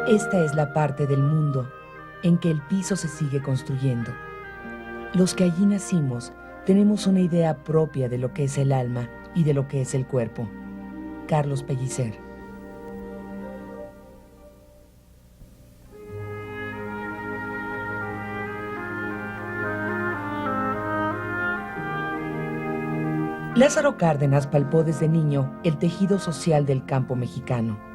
Esta es la parte del mundo en que el piso se sigue construyendo. Los que allí nacimos tenemos una idea propia de lo que es el alma y de lo que es el cuerpo. Carlos Pellicer. Lázaro Cárdenas palpó desde niño el tejido social del campo mexicano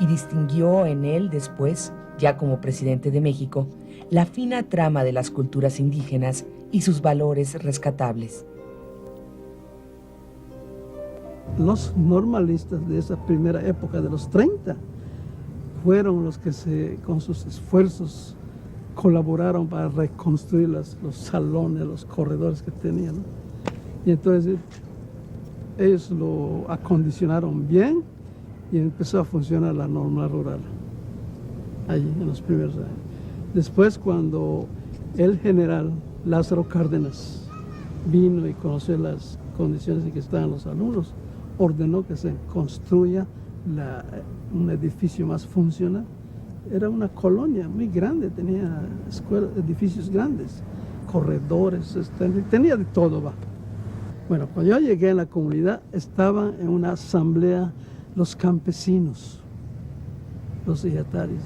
y distinguió en él después, ya como presidente de México, la fina trama de las culturas indígenas y sus valores rescatables. Los normalistas de esa primera época de los 30 fueron los que con sus esfuerzos colaboraron para reconstruir los salones, los corredores que tenían, ¿no? Y entonces ellos lo acondicionaron bien y empezó a funcionar la norma rural allí en los primeros años. Después, cuando el general Lázaro Cárdenas vino y conoció las condiciones en que estaban los alumnos, ordenó que se construya un edificio más funcional. Era una colonia muy grande, tenía edificios grandes, corredores, tenía de todo. Va. Bueno, cuando yo llegué a la comunidad, estaban en una asamblea los campesinos, los ejidatarios.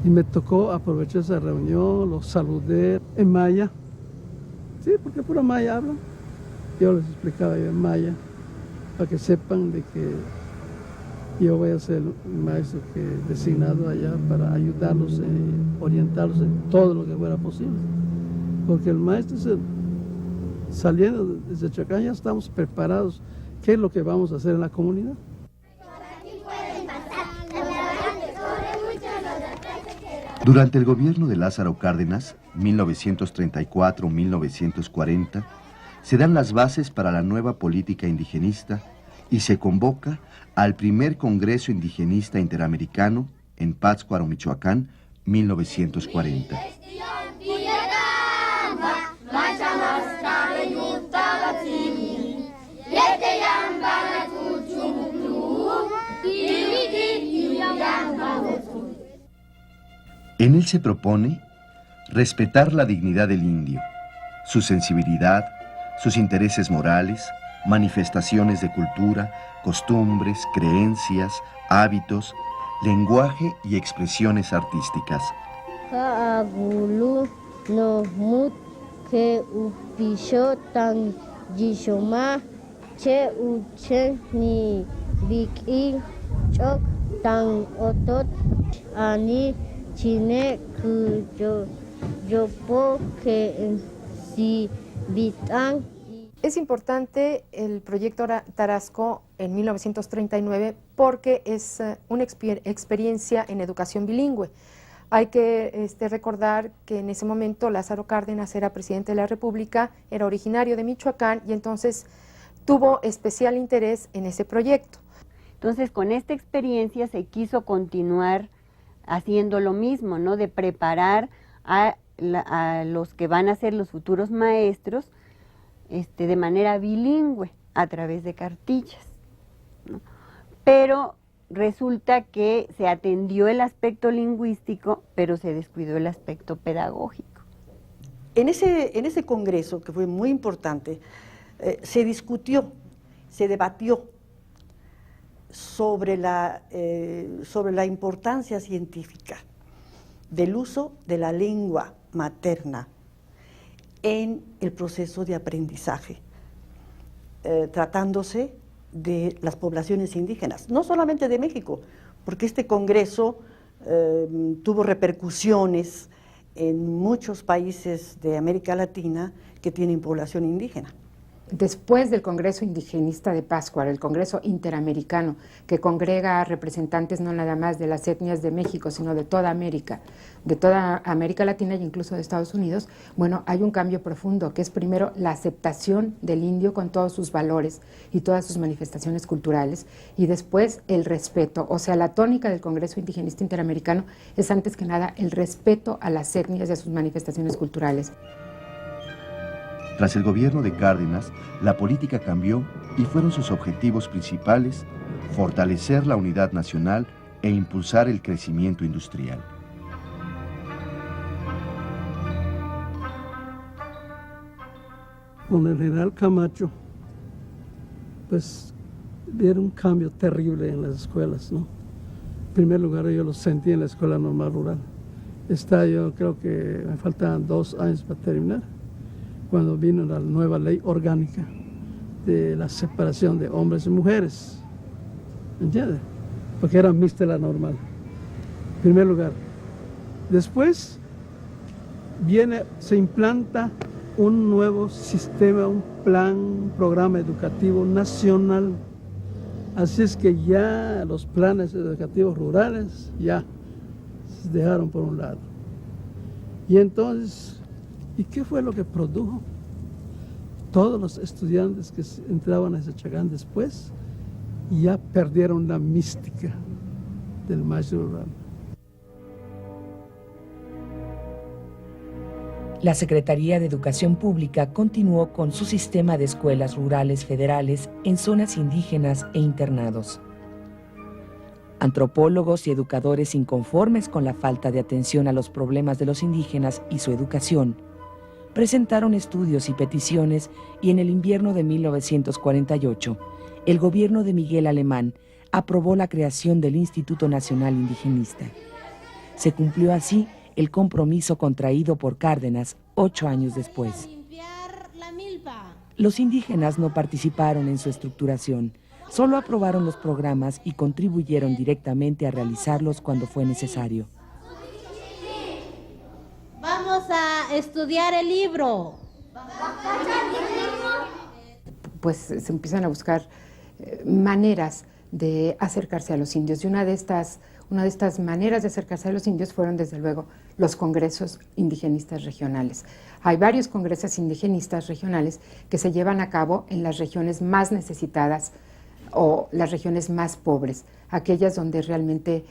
Y me tocó aprovechar esa reunión, los saludé en maya. Sí, porque pura maya hablan. Yo les explicaba en maya, para que sepan de que yo voy a ser un maestro designado allá para ayudarlos, orientarlos en todo lo que fuera posible. Porque el maestro, saliendo desde Chacán, ya estamos preparados. ¿Qué es lo que vamos a hacer en la comunidad? Durante el gobierno de Lázaro Cárdenas, 1934-1940, se dan las bases para la nueva política indigenista y se convoca al primer Congreso Indigenista Interamericano en Pátzcuaro, Michoacán, 1940. En él se propone respetar la dignidad del indio, su sensibilidad, sus intereses morales, manifestaciones de cultura, costumbres, creencias, hábitos, lenguaje y expresiones artísticas. Es importante el proyecto Tarasco en 1939 porque es una experiencia en educación bilingüe. Hay que recordar que en ese momento Lázaro Cárdenas era presidente de la República, era originario de Michoacán y entonces tuvo especial interés en ese proyecto. Entonces con esta experiencia se quiso continuar haciendo lo mismo, ¿no? De preparar a los que van a ser los futuros maestros de manera bilingüe a través de cartillas, ¿no? Pero resulta que se atendió el aspecto lingüístico, pero se descuidó el aspecto pedagógico. En ese congreso, que fue muy importante, se discutió, se debatió sobre la importancia científica del uso de la lengua materna en el proceso de aprendizaje, tratándose de las poblaciones indígenas, no solamente de México, porque este congreso tuvo repercusiones en muchos países de América Latina que tienen población indígena. Después del Congreso Indigenista de Pátzcuaro, el Congreso Interamericano, que congrega a representantes no nada más de las etnias de México, sino de toda América Latina e incluso de Estados Unidos, bueno, hay un cambio profundo, que es primero la aceptación del indio con todos sus valores y todas sus manifestaciones culturales, y después el respeto. O sea, la tónica del Congreso Indigenista Interamericano es antes que nada el respeto a las etnias y a sus manifestaciones culturales. Tras el gobierno de Cárdenas, la política cambió y fueron sus objetivos principales fortalecer la unidad nacional e impulsar el crecimiento industrial. Con el general Camacho, pues vieron un cambio terrible en las escuelas, ¿no? En primer lugar, yo lo sentí en la Escuela Normal Rural. Yo creo que me faltaban 2 años para terminar, cuando vino la nueva ley orgánica de la separación de hombres y mujeres, ¿entiendes? Porque era mixta la normal, en primer lugar. Después se implanta un nuevo sistema, un plan, un programa educativo nacional. Así es que ya los planes educativos rurales ya se dejaron por un lado. Y entonces, ¿y qué fue lo que produjo? Todos los estudiantes que entraban a ese Chagán después ya perdieron la mística del maestro rural. La Secretaría de Educación Pública continuó con su sistema de escuelas rurales federales en zonas indígenas e internados. Antropólogos y educadores inconformes con la falta de atención a los problemas de los indígenas y su educación, presentaron estudios y peticiones, y en el invierno de 1948, el gobierno de Miguel Alemán aprobó la creación del Instituto Nacional Indigenista. Se cumplió así el compromiso contraído por Cárdenas 8 años después. Los indígenas no participaron en su estructuración, solo aprobaron los programas y contribuyeron directamente a realizarlos cuando fue necesario. Vamos a estudiar el libro. Pues se empiezan a buscar maneras de acercarse a los indios, y una de estas maneras de acercarse a los indios fueron, desde luego, los congresos indigenistas regionales. Hay varios congresos indigenistas regionales que se llevan a cabo en las regiones más necesitadas o las regiones más pobres, aquellas donde realmente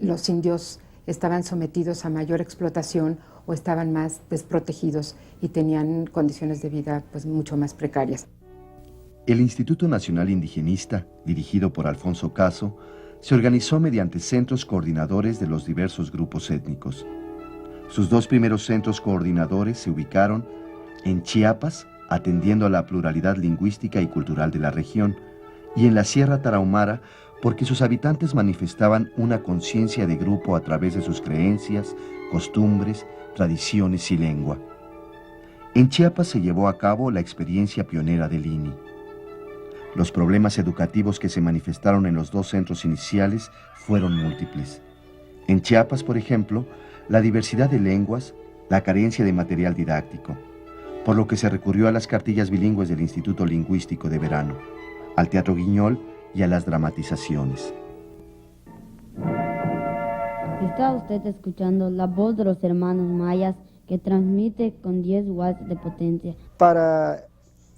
los indios estaban sometidos a mayor explotación o estaban más desprotegidos y tenían condiciones de vida pues mucho más precarias. El Instituto Nacional Indigenista, dirigido por Alfonso Caso, se organizó mediante centros coordinadores de los diversos grupos étnicos. Sus 2 primeros centros coordinadores se ubicaron en Chiapas, atendiendo a la pluralidad lingüística y cultural de la región, y en la Sierra Tarahumara, porque sus habitantes manifestaban una conciencia de grupo a través de sus creencias, costumbres, tradiciones y lengua. En Chiapas se llevó a cabo la experiencia pionera del INI. Los problemas educativos que se manifestaron en los 2 centros iniciales fueron múltiples. En Chiapas, por ejemplo, la diversidad de lenguas, la carencia de material didáctico, por lo que se recurrió a las cartillas bilingües del Instituto Lingüístico de Verano, al Teatro Guiñol y a las dramatizaciones. Está usted escuchando la voz de los hermanos mayas, que transmite con 10 watts de potencia. Para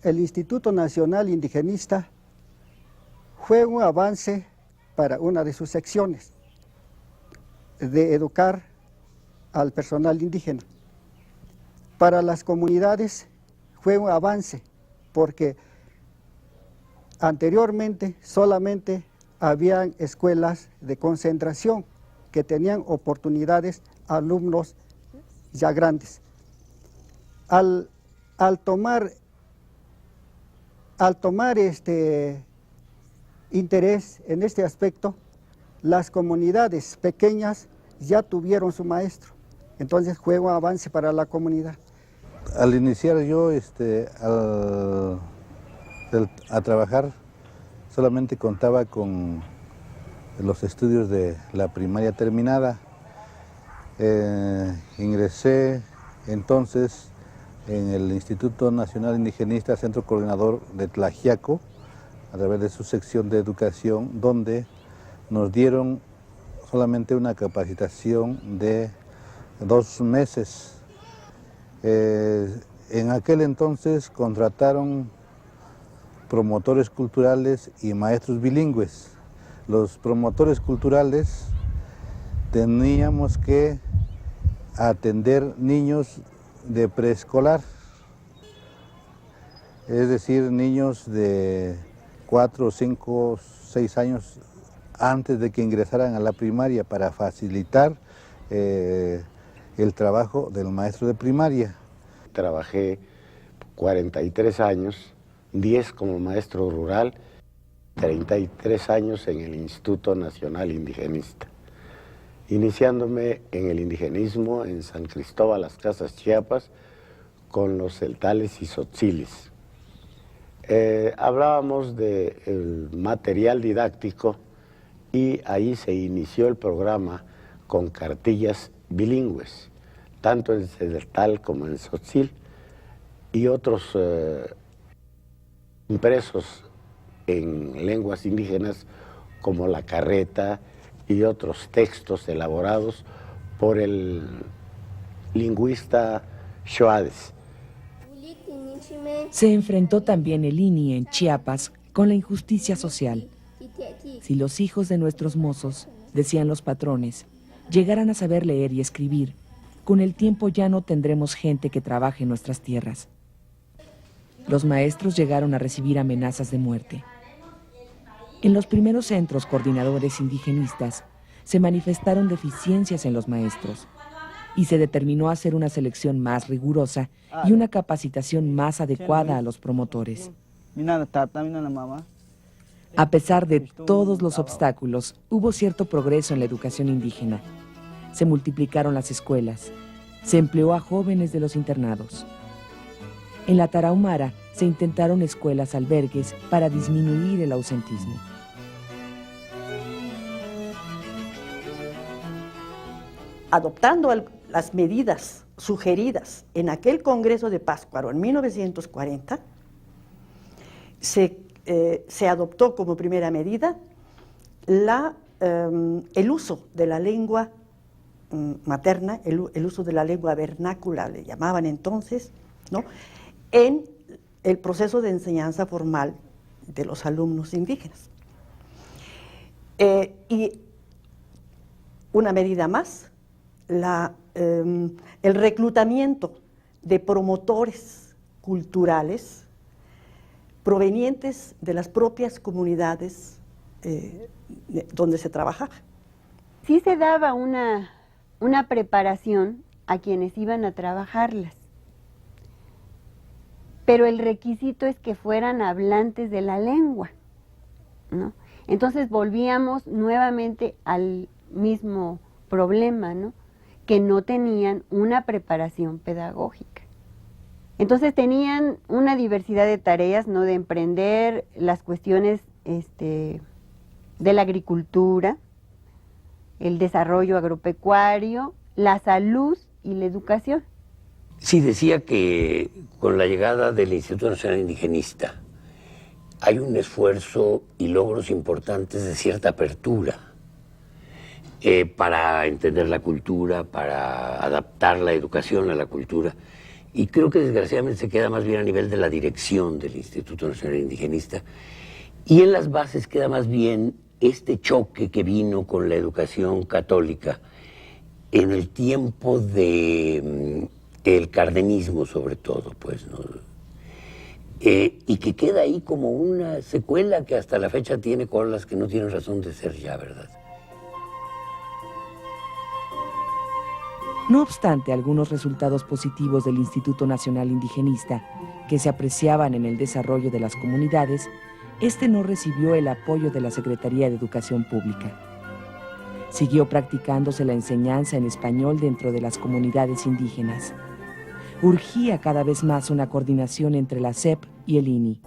el Instituto Nacional Indigenista fue un avance para una de sus secciones, de educar al personal indígena. Para las comunidades fue un avance, porque anteriormente solamente habían escuelas de concentración que tenían oportunidades alumnos ya grandes. Al tomar interés en este aspecto, las comunidades pequeñas ya tuvieron su maestro. Entonces fue un avance para la comunidad. Al iniciar yo a trabajar, solamente contaba con los estudios de la primaria terminada. Ingresé entonces en el Instituto Nacional Indigenista, Centro Coordinador de Tlaxiaco, a través de su sección de educación, donde nos dieron solamente una capacitación de 2 meses. En aquel entonces contrataron promotores culturales y maestros bilingües. Los promotores culturales teníamos que atender niños de preescolar, es decir, niños de 4, 5, 6 años antes de que ingresaran a la primaria para facilitar el trabajo del maestro de primaria. Trabajé 43 años, 10 como maestro rural, 33 años en el Instituto Nacional Indigenista, iniciándome en el indigenismo en San Cristóbal, Las Casas, Chiapas, con los celtales y tzotzilis. Hablábamos del material didáctico y ahí se inició el programa con cartillas bilingües, tanto en celtal como en tzotzil, y otros impresos en lenguas indígenas como la carreta y otros textos elaborados por el lingüista Xoades. Se enfrentó también el INI en Chiapas con la injusticia social. Si los hijos de nuestros mozos, decían los patrones, llegaran a saber leer y escribir, con el tiempo ya no tendremos gente que trabaje en nuestras tierras. Los maestros llegaron a recibir amenazas de muerte. En los primeros centros coordinadores indigenistas se manifestaron deficiencias en los maestros y se determinó hacer una selección más rigurosa y una capacitación más adecuada a los promotores. A pesar de todos los obstáculos, hubo cierto progreso en la educación indígena. Se multiplicaron las escuelas, se empleó a jóvenes de los internados. En la Tarahumara se intentaron escuelas albergues para disminuir el ausentismo. Adoptando las medidas sugeridas en aquel Congreso de Pátzcuaro en 1940, se adoptó como primera medida el uso de la lengua materna, el uso de la lengua vernácula, le llamaban entonces, ¿no?, en el proceso de enseñanza formal de los alumnos indígenas. Y una medida más, el reclutamiento de promotores culturales provenientes de las propias comunidades donde se trabajaba. Sí se daba una preparación a quienes iban a trabajarlas, pero el requisito es que fueran hablantes de la lengua, ¿no? Entonces volvíamos nuevamente al mismo problema, ¿no?, que no tenían una preparación pedagógica. Entonces tenían una diversidad de tareas, ¿no?, de emprender las cuestiones de la agricultura, el desarrollo agropecuario, la salud y la educación. Sí, decía que con la llegada del Instituto Nacional Indigenista hay un esfuerzo y logros importantes de cierta apertura para entender la cultura, para adaptar la educación a la cultura. Y creo que desgraciadamente se queda más bien a nivel de la dirección del Instituto Nacional Indigenista. Y en las bases queda más bien este choque que vino con la educación católica en el tiempo de el cardenismo, sobre todo, pues, ¿no? Y que queda ahí como una secuela que hasta la fecha tiene colas que no tienen razón de ser ya, ¿verdad? No obstante algunos resultados positivos del Instituto Nacional Indigenista que se apreciaban en el desarrollo de las comunidades, este no recibió el apoyo de la Secretaría de Educación Pública. Siguió practicándose la enseñanza en español dentro de las comunidades indígenas. Urgía cada vez más una coordinación entre la SEP y el INI.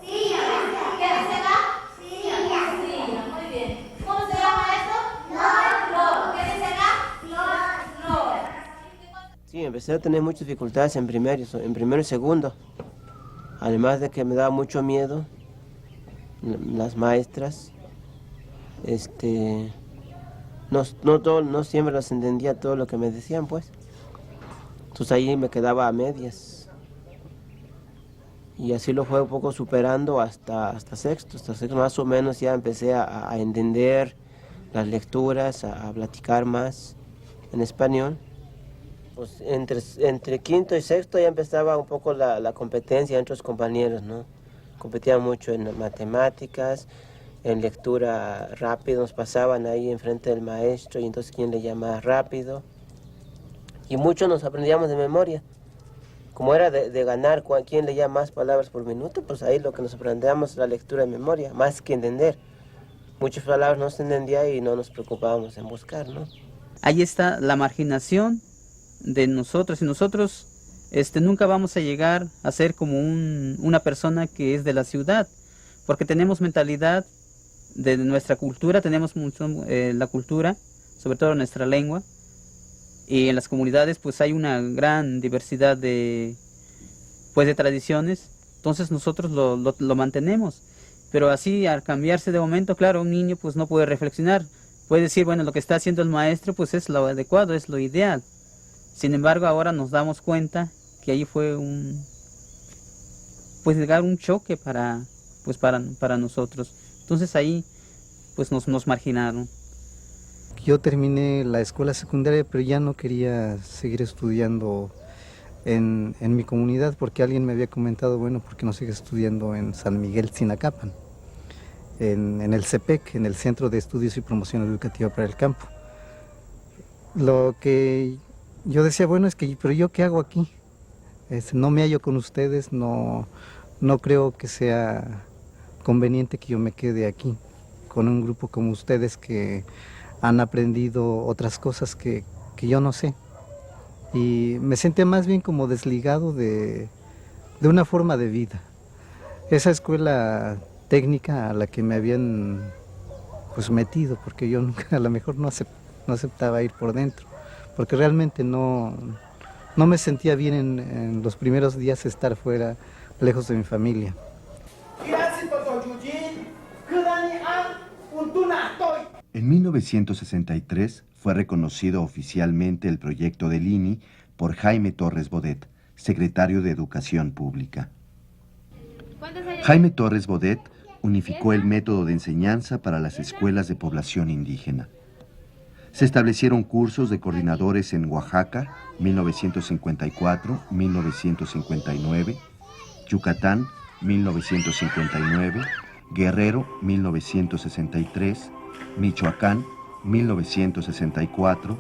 empecé a tener muchas dificultades en primero y segundo. Además de que me daba mucho miedo las maestras. No siempre las entendía todo lo que me decían, pues. Entonces ahí me quedaba a medias. Y así lo fue un poco superando hasta sexto. Hasta sexto más o menos ya empecé a entender las lecturas, a platicar más en español. Pues entre quinto y sexto ya empezaba un poco la competencia entre los compañeros, ¿no? Competían mucho en matemáticas, en lectura rápido, nos pasaban ahí enfrente del maestro y entonces quién leía más rápido. Y muchos nos aprendíamos de memoria. Como era de ganar quién leía más palabras por minuto, pues ahí lo que nos aprendíamos era la lectura de memoria, más que entender. Muchas palabras no se entendían y no nos preocupábamos en buscar, ¿no? Ahí está la marginación de nosotros, y nosotros nunca vamos a llegar a ser como una persona que es de la ciudad, porque tenemos mentalidad de nuestra cultura, tenemos mucho la cultura, sobre todo nuestra lengua, y en las comunidades pues hay una gran diversidad de tradiciones, entonces nosotros lo mantenemos, pero así al cambiarse de momento, claro, un niño pues no puede reflexionar, puede decir, bueno, lo que está haciendo el maestro pues es lo adecuado, es lo ideal. Sin embargo, ahora nos damos cuenta que ahí fue un choque para nosotros. Entonces ahí pues nos marginaron. Yo terminé la escuela secundaria, pero ya no quería seguir estudiando en mi comunidad, porque alguien me había comentado, bueno, ¿por qué no sigues estudiando en San Miguel Sinacapan? En el CEPEC, en el Centro de Estudios y Promoción Educativa para el Campo. Lo que yo decía, bueno, es que, pero ¿yo qué hago aquí? No me hallo con ustedes, no creo que sea conveniente que yo me quede aquí, con un grupo como ustedes que han aprendido otras cosas que yo no sé. Y me sentía más bien como desligado de una forma de vida. Esa escuela técnica a la que me habían pues metido, porque yo nunca, a lo mejor no aceptaba ir por dentro, porque realmente no me sentía bien en los primeros días estar fuera, lejos de mi familia. En 1963 fue reconocido oficialmente el proyecto del INI por Jaime Torres Bodet, secretario de Educación Pública. Jaime Torres Bodet unificó el método de enseñanza para las escuelas de población indígena. Se establecieron cursos de coordinadores en Oaxaca, 1954-1959, Yucatán, 1959, Guerrero, 1963, Michoacán, 1964,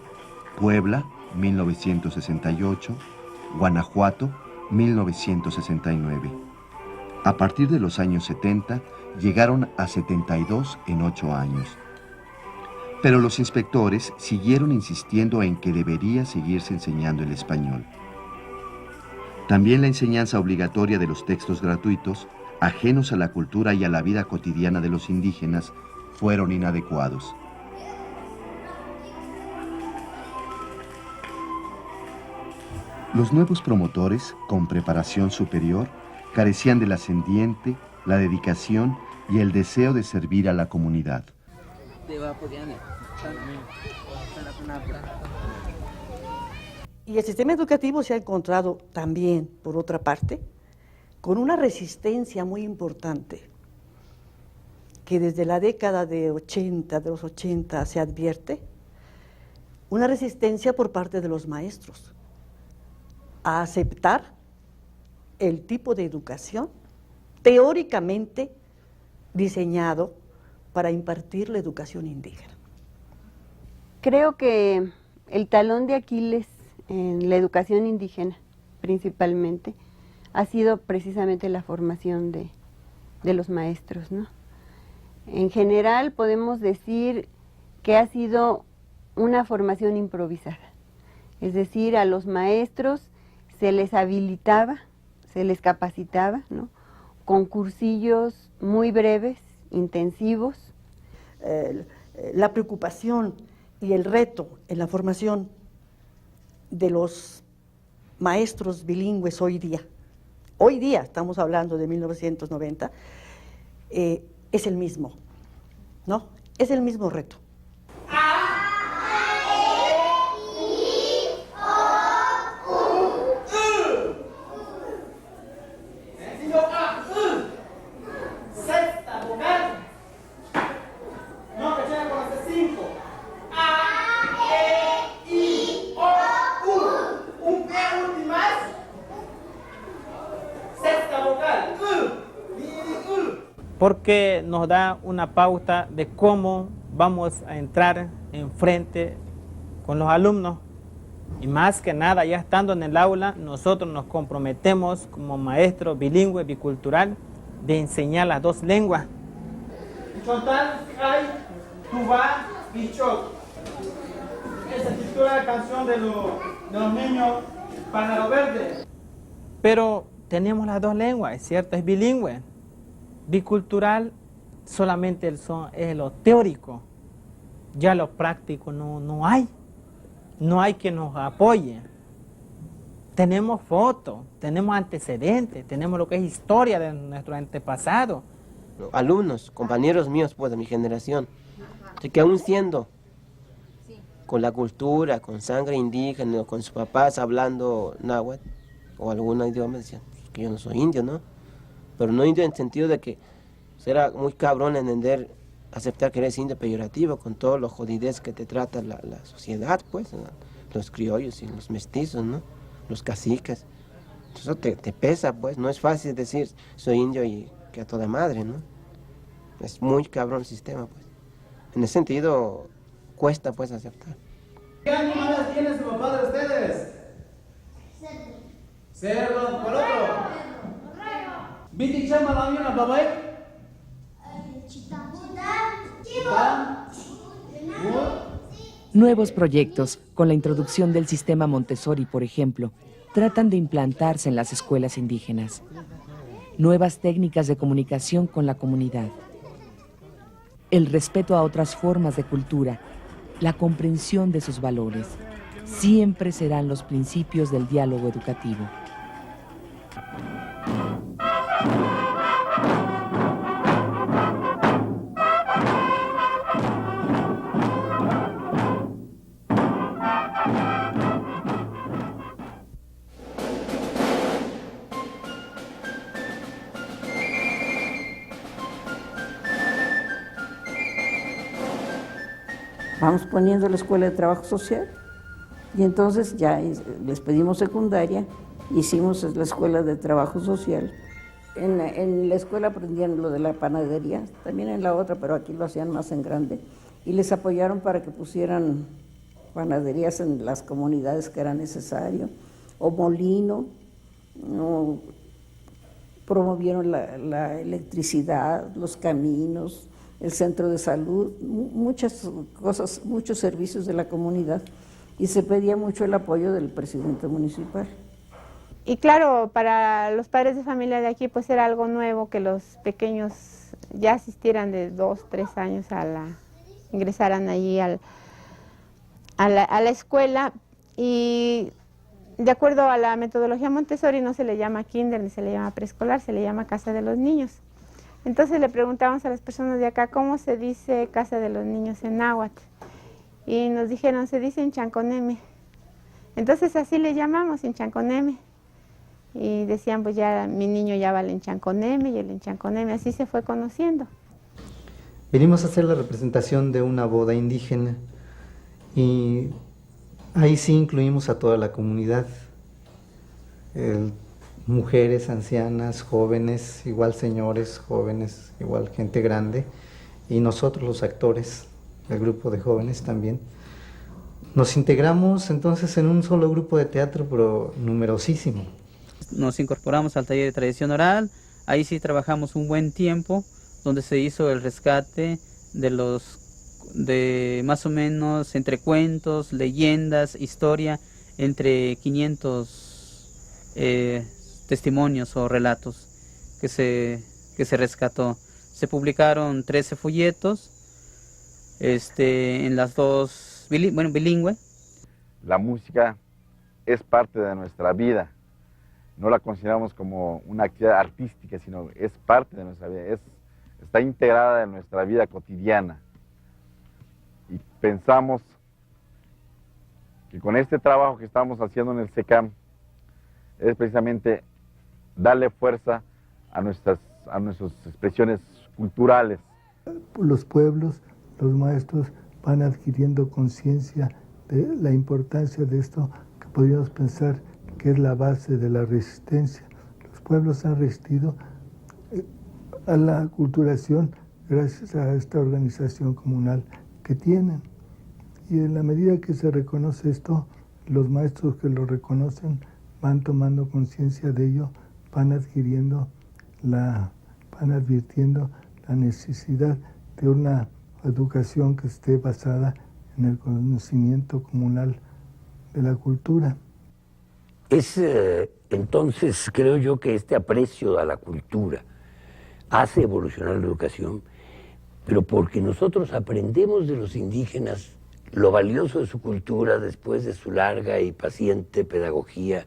Puebla, 1968, Guanajuato, 1969. A partir de los años 70, llegaron a 72 en 8 años. Pero los inspectores siguieron insistiendo en que debería seguirse enseñando el español. También la enseñanza obligatoria de los textos gratuitos, ajenos a la cultura y a la vida cotidiana de los indígenas, fueron inadecuados. Los nuevos promotores, con preparación superior, carecían del ascendiente, la dedicación y el deseo de servir a la comunidad. Y el sistema educativo se ha encontrado también, por otra parte, con una resistencia muy importante, que desde la década de los 80 se advierte, una resistencia por parte de los maestros a aceptar el tipo de educación teóricamente diseñado para impartir la educación indígena. Creo que el talón de Aquiles en la educación indígena, principalmente, ha sido precisamente la formación de los maestros, ¿no? En general podemos decir que ha sido una formación improvisada, es decir, a los maestros se les habilitaba, se les capacitaba, ¿no?, con cursillos muy breves, intensivos. La preocupación y el reto en la formación de los maestros bilingües hoy día estamos hablando de 1990, es el mismo, ¿no? Es el mismo reto. Porque nos da una pauta de cómo vamos a entrar en frente con los alumnos. Y más que nada, ya estando en el aula, nosotros nos comprometemos como maestros bilingüe, bicultural, de enseñar las dos lenguas. Chontal, Kai, Tubá, Pichot. Esa titula la canción de los niños Pájaro Verde. Pero tenemos las dos lenguas, es cierto, es bilingüe. Bicultural, solamente el son es lo teórico, ya lo práctico no hay que nos apoye. Tenemos fotos, tenemos antecedentes, tenemos lo que es historia de nuestro antepasado. Alumnos, compañeros míos pues de mi generación, que aún siendo con la cultura, con sangre indígena, con sus papás hablando náhuatl o algún idioma, decían que yo no soy indio, ¿no? Pero no indio en el sentido de que será muy cabrón entender, aceptar que eres indio peyorativo con todos los jodidez que te trata la sociedad, pues, ¿no? Los criollos y los mestizos, ¿no? Los caciques. Eso te pesa, pues, no es fácil decir soy indio y que a toda madre, ¿no? Es muy cabrón el sistema, pues. En ese sentido, cuesta, pues, aceptar. ¿Qué animales tiene su papá de ustedes? Cerdo. ¿Cuál otro? ¿Viti chama la miona babay? Nuevos proyectos, con la introducción del sistema Montessori, por ejemplo, tratan de implantarse en las escuelas indígenas. Nuevas técnicas de comunicación con la comunidad. El respeto a otras formas de cultura, la comprensión de sus valores, siempre serán los principios del diálogo educativo. Vamos poniendo la escuela de trabajo social y entonces ya les pedimos secundaria, hicimos la escuela de trabajo social. En la escuela aprendían lo de la panadería, también en la otra, pero aquí lo hacían más en grande. Y les apoyaron para que pusieran panaderías en las comunidades que era necesario, o molino, o promovieron la electricidad, los caminos, el centro de salud, muchas cosas, muchos servicios de la comunidad, y se pedía mucho el apoyo del presidente municipal. Y claro, para los padres de familia de aquí pues era algo nuevo que los pequeños ya asistieran de 2, 3 años ingresaran allí a la escuela, y de acuerdo a la metodología Montessori no se le llama kinder ni se le llama preescolar, se le llama casa de los niños. Entonces le preguntamos a las personas de acá cómo se dice casa de los niños en náhuatl, y nos dijeron se dice en chanconeme. Entonces así le llamamos, en chanconeme. Y decían, pues ya mi niño ya va al enchanconeme y el enchanconeme, así se fue conociendo. Venimos a hacer la representación de una boda indígena y ahí sí incluimos a toda la comunidad, mujeres, ancianas, jóvenes, igual señores, jóvenes, igual gente grande, y nosotros los actores, el grupo de jóvenes también. Nos integramos entonces en un solo grupo de teatro, pero numerosísimo. Nos incorporamos al taller de tradición oral, ahí sí trabajamos un buen tiempo, donde se hizo el rescate de más o menos entre cuentos, leyendas, historia, entre 500 testimonios o relatos que se rescató. Se publicaron 13 folletos, en las dos, bilingüe. La música es parte de nuestra vida. No la consideramos como una actividad artística, sino es parte de nuestra vida, está integrada en nuestra vida cotidiana. Y pensamos que con este trabajo que estamos haciendo en el SECAM es precisamente darle fuerza a nuestras expresiones culturales. Los pueblos, los maestros van adquiriendo conciencia de la importancia de esto que podríamos pensar que es la base de la resistencia. Los pueblos han resistido a la aculturación gracias a esta organización comunal que tienen. Y en la medida que se reconoce esto, los maestros que lo reconocen van tomando conciencia de ello, van advirtiendo la necesidad de una educación que esté basada en el conocimiento comunal de la cultura. Es entonces, creo yo, que este aprecio a la cultura hace evolucionar la educación, pero porque nosotros aprendemos de los indígenas lo valioso de su cultura después de su larga y paciente pedagogía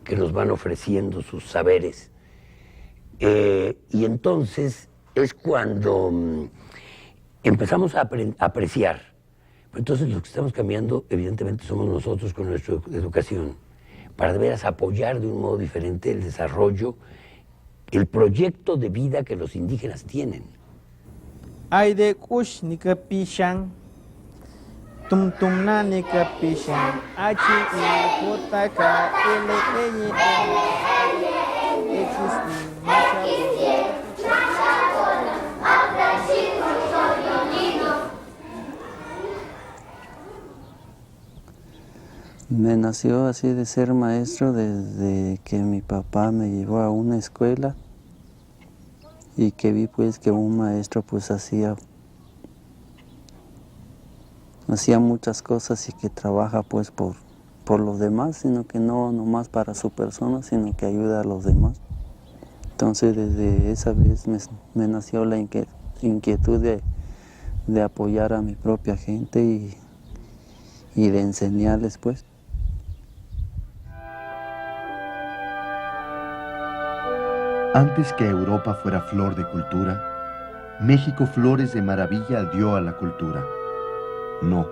que nos van ofreciendo sus saberes. Y entonces es cuando empezamos a apreciar. Entonces lo que estamos cambiando evidentemente somos nosotros con nuestra educación, para de veras apoyar de un modo diferente el desarrollo, el proyecto de vida que los indígenas tienen. Aide kush ni ka pisang, tum na ni ka pisang, achi ni kota ka ele enyi Me nació así de ser maestro desde que mi papá me llevó a una escuela y que vi pues que un maestro pues hacía muchas cosas y que trabaja pues por los demás, sino que no nomás para su persona, sino que ayuda a los demás. Entonces desde esa vez me nació la inquietud de apoyar a mi propia gente y de enseñarles pues. Antes que Europa fuera flor de cultura, México flores de maravilla dio a la cultura. No,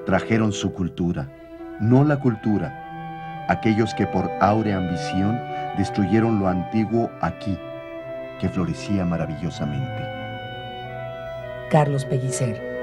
trajeron su cultura, no la cultura, aquellos que por áurea ambición destruyeron lo antiguo aquí, que florecía maravillosamente. Carlos Pellicer.